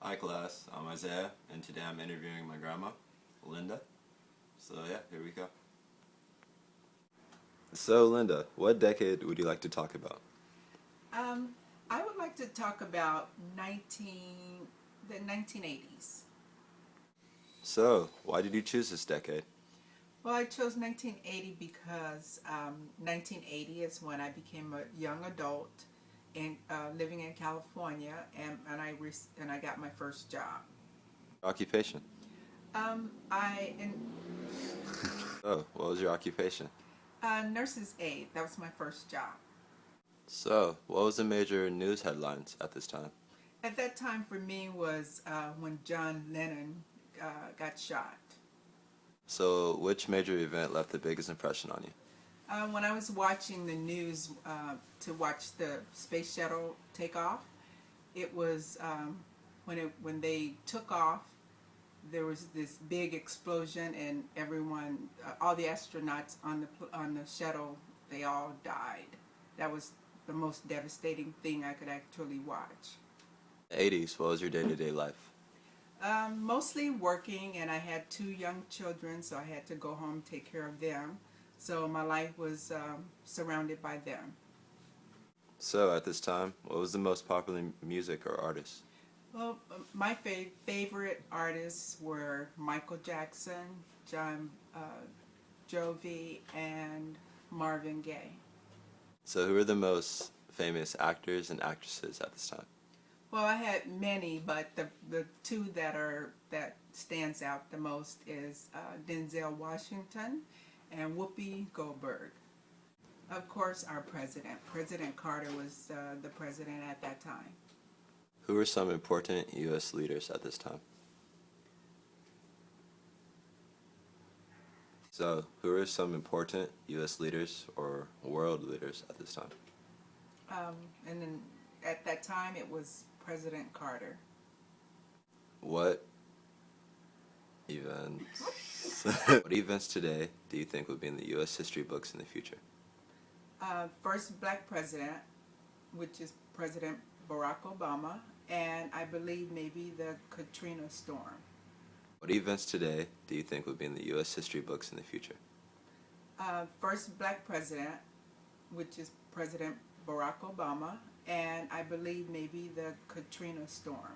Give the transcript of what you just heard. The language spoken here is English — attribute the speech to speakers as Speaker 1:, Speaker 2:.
Speaker 1: Hi class, I'm Isaiah, and today I'm interviewing my grandma, Linda. So yeah, here we go. So Linda, what decade would you like to talk about?
Speaker 2: Um, I would like to talk about the 1980s.
Speaker 1: So, why did you choose this decade?
Speaker 2: Well, I chose 1980 because 1980 is when I became a young adult and living in California, and I got my first job.
Speaker 1: Occupation.
Speaker 2: I in
Speaker 1: Oh, what was your occupation?
Speaker 2: nurse's aide. That was my first job.
Speaker 1: So, what was the major news headlines at this time?
Speaker 2: At that time, for me, was when John Lennon got shot.
Speaker 1: So, which major event left the biggest impression on you?
Speaker 2: When I was watching the news to watch the space shuttle take off, it was when they took off. There was this big explosion, and everyone, all the astronauts on the shuttle, they all died. That was the most devastating thing I could actually watch.
Speaker 1: The 80s, what was your day-to-day life?
Speaker 2: Mostly working, and I had two young children, so I had to go home take care of them. So my life was surrounded by them.
Speaker 1: So, at this time, what was the most popular music or artist?
Speaker 2: Well, my favorite artists were Michael Jackson, John Jovi, and Marvin Gaye.
Speaker 1: So, who were the most famous actors and actresses at this time?
Speaker 2: Well, I had many, but the two that stands out the most is Denzel Washington and Whoopi Goldberg. Of course, our president, President Carter, was the president at that time.
Speaker 1: Who were some important U.S. leaders at this time? So, who are some important U.S. leaders or world leaders at this time?
Speaker 2: And then at that time, it was President Carter.
Speaker 1: What events? What events today do you think would be in the U.S. history books in the future?
Speaker 2: First black president, which is President Barack Obama, and I believe maybe the Katrina storm.
Speaker 1: What events today do you think would be in the U.S. history books in the future?
Speaker 2: First black president, which is President Barack Obama, and I believe maybe the Katrina storm.